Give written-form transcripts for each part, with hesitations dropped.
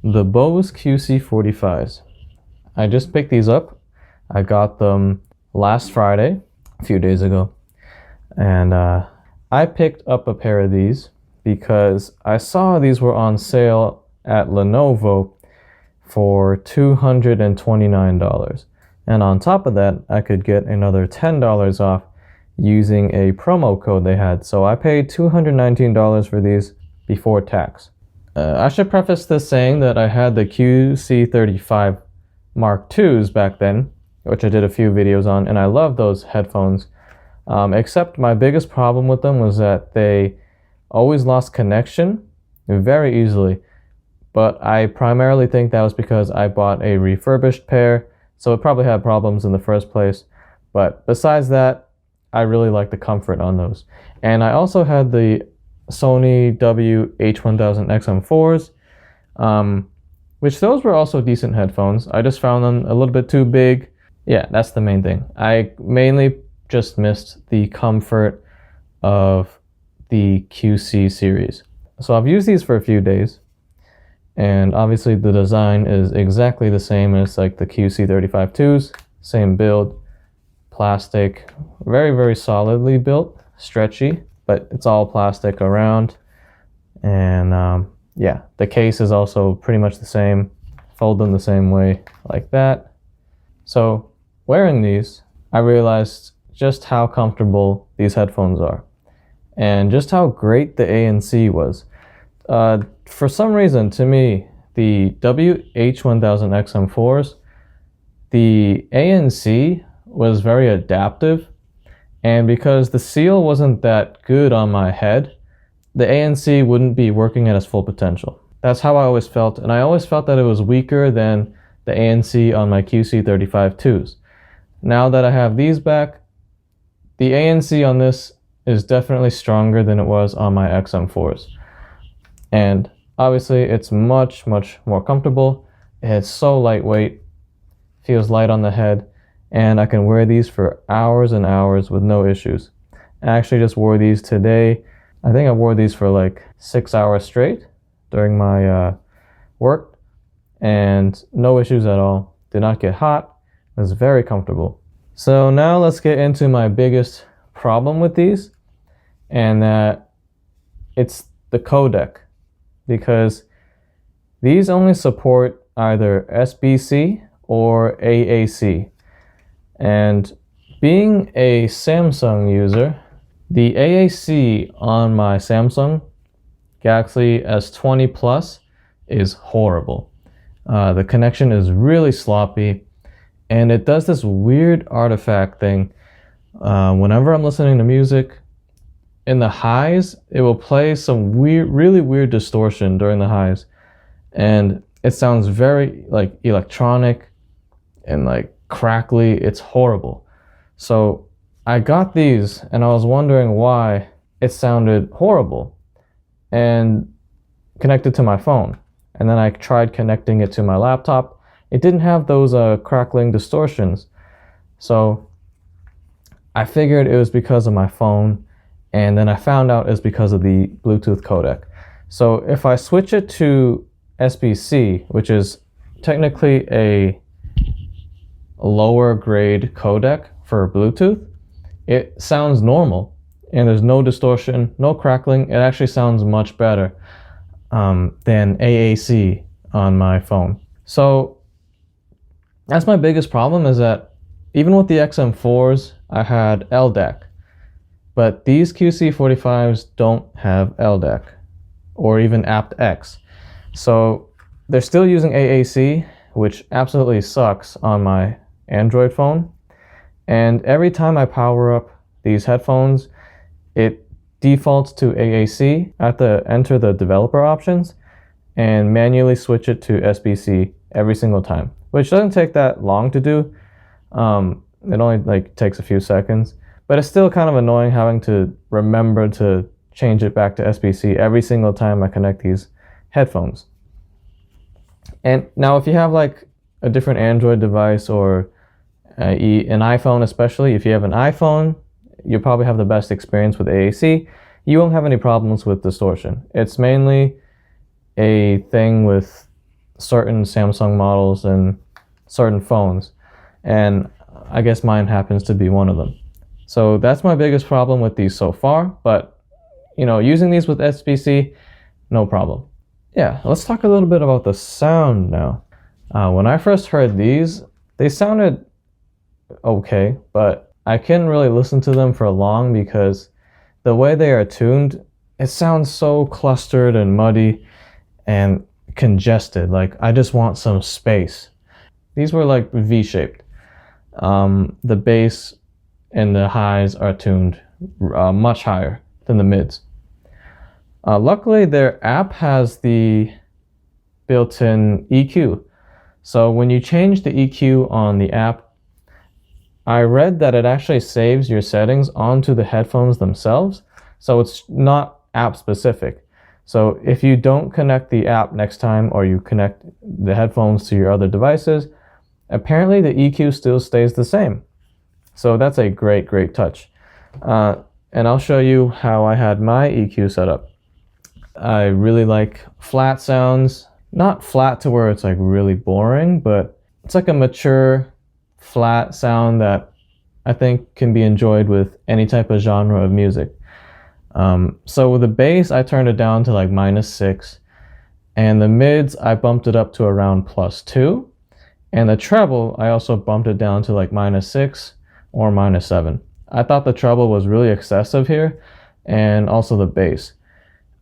The Bose QC45s. I just picked these up. I got them last Friday, a few days ago. And I picked up a pair of these because I saw these were on sale at Lenovo for $229. And on top of that, I could get another $10 off using a promo code they had. So I paid $219 for these before tax. I should preface this saying that I had the QC35 Mark IIs back then, which I did a few videos on, and I love those headphones. Except my biggest problem with them was that they always lost connection very easily. But I primarily think that was because I bought a refurbished pair, so it probably had problems in the first place. But besides that, I really like the comfort on those. And I also had the Sony WH-1000XM4s, which those were also decent headphones. I just found them a little bit too big. Yeah, that's the main thing. I mainly just missed the comfort of the QC series. So I've used these for a few days, and obviously the design is exactly the same as like the QC35-2s, same build, plastic, very, very solidly built, stretchy, but it's all plastic around. And yeah, the case is also pretty much the same, fold them the same way like that. So wearing these, I realized just how comfortable these headphones are and just how great the ANC was. For some reason, to me, the WH-1000XM4s, the ANC was very adaptive, and because the seal wasn't that good on my head, the ANC wouldn't be working at its full potential. That's how I always felt, and I always felt that it was weaker than the ANC on my QC35-2s. Now that I have these back, the ANC on this is definitely stronger than it was on my XM4s. And obviously it's much, much more comfortable. It's so lightweight, feels light on the head, and I can wear these for hours and hours with no issues. I actually just wore these today. I think I wore these for like 6 hours straight during my work, and no issues at all. Did not get hot. It was very comfortable. So now let's get into my biggest problem with these, and that it's the codec, because these only support either SBC or AAC. And being a Samsung user, the AAC on my Samsung Galaxy S20 Plus is horrible. The connection is really sloppy, and it does this weird artifact thing. Whenever I'm listening to music, in the highs, it will play some weird, really weird distortion during the highs, and it sounds very like electronic and like crackly. It's horrible. So I got these and I was wondering why it sounded horrible, and connected to my phone. And then I tried connecting it to my laptop. It didn't have those crackling distortions. So I figured it was because of my phone, and then I found out it's because of the Bluetooth codec. So if I switch it to SBC, which is technically a lower grade codec for Bluetooth, it sounds normal and there's no distortion, no crackling. It actually sounds much better than AAC on my phone. So that's my biggest problem, is that even with the XM4s, I had LDAC, but these QC45s don't have LDAC or even aptX. So they're still using AAC, which absolutely sucks on my Android phone. And every time I power up these headphones, it defaults to AAC. I have to enter the developer options and manually switch it to SBC every single time, which doesn't take that long to do. It only takes a few seconds, but it's still kind of annoying having to remember to change it back to SBC every single time I connect these headphones. And now if you have like a different Android device or an iPhone, especially if you have an iPhone, you'll probably have the best experience with AAC. You won't have any problems with distortion. It's mainly a thing with certain Samsung models and certain phones, and I guess mine happens to be one of them. So that's my biggest problem with these so far, but you know, using these with SBC, no problem. Yeah, let's talk a little bit about the sound now. When I first heard these, they sounded okay, but I couldn't really listen to them for long because the way they are tuned, it sounds so clustered and muddy and congested. Like, I just want some space. These were like V-shaped. The bass and the highs are tuned much higher than the mids. Luckily, their app has the built-in EQ. So when you change the EQ on the app, I read that it actually saves your settings onto the headphones themselves. So it's not app specific. So if you don't connect the app next time, or you connect the headphones to your other devices, apparently the EQ still stays the same. So that's a great, great touch. And I'll show you how I had my EQ set up. I really like flat sounds. Not flat to where it's like really boring, but it's like a mature, flat sound that I think can be enjoyed with any type of genre of music. So with the bass, I turned it down to like -6, and the mids, I bumped it up to around +2, and the treble, I also bumped it down to like -6 or -7. I thought the treble was really excessive here, and also the bass.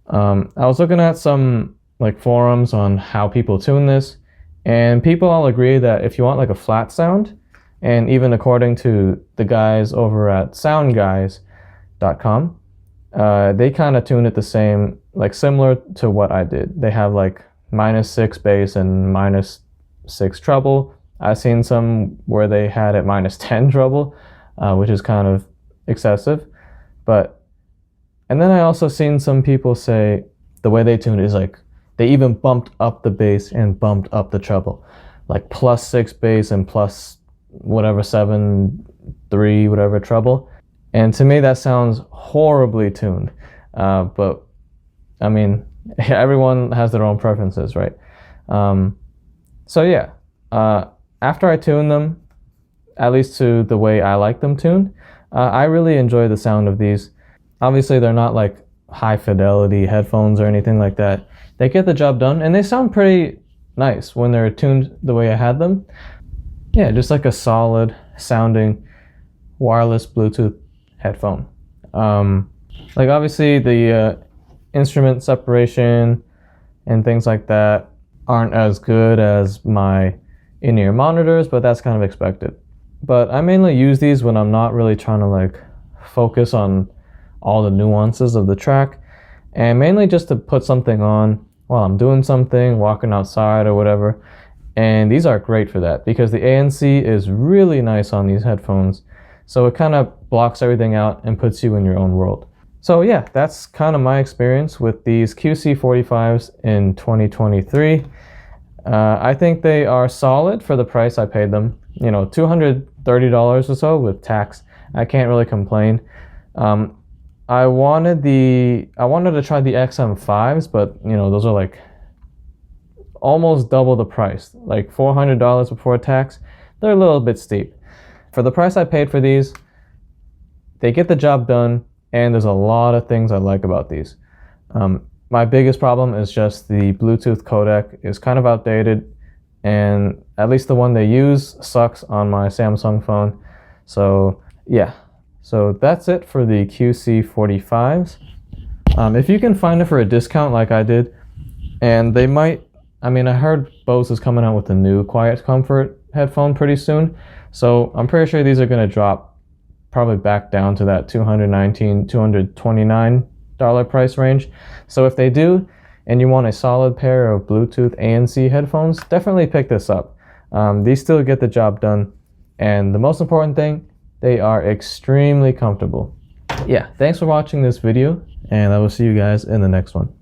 I was looking at some like forums on how people tune this, and people all agree that if you want like a flat sound, and even according to the guys over at soundguys.com, they kind of tune it the same, like similar to what I did. They have like -6 bass and -6 treble. I've seen some where they had it -10 treble, which is kind of excessive. And then I also seen some people say the way they tune it is like, they even bumped up the bass and bumped up the treble, like +6 bass and plus whatever 7, 3, whatever treble. And to me, that sounds horribly tuned. But I mean, everyone has their own preferences, right? So yeah, after I tune them, at least to the way I like them tuned, I really enjoy the sound of these. Obviously, they're not like high fidelity headphones or anything like that. They get the job done, and they sound pretty nice when they're tuned the way I had them. Yeah, just like a solid sounding wireless Bluetooth headphone. Like obviously the instrument separation and things like that aren't as good as my in-ear monitors, but that's kind of expected. But I mainly use these when I'm not really trying to like focus on all the nuances of the track, and mainly just to put something on while I'm doing something, walking outside or whatever. And these are great for that because the ANC is really nice on these headphones. So it kind of blocks everything out and puts you in your own world. So yeah, that's kind of my experience with these QC45s in 2023. I think they are solid for the price I paid them. You know, $230 or so with tax. I can't really complain. I wanted to try the XM5s, but you know, those are like almost double the price, like $400 before tax. They're a little bit steep. For the price I paid for these, they get the job done, and there's a lot of things I like about these. My biggest problem is just the Bluetooth codec is kind of outdated, and at least the one they use sucks on my Samsung phone. So yeah, so that's it for the QC45s. If you can find it for a discount like I did, and they might, I mean, I heard Bose is coming out with a new Quiet Comfort headphone pretty soon, so I'm pretty sure these are going to drop probably back down to that $219, $229 price range. So if they do, and you want a solid pair of Bluetooth ANC headphones, definitely pick this up. These still get the job done, and the most important thing, they are extremely comfortable. Yeah, thanks for watching this video, and I will see you guys in the next one.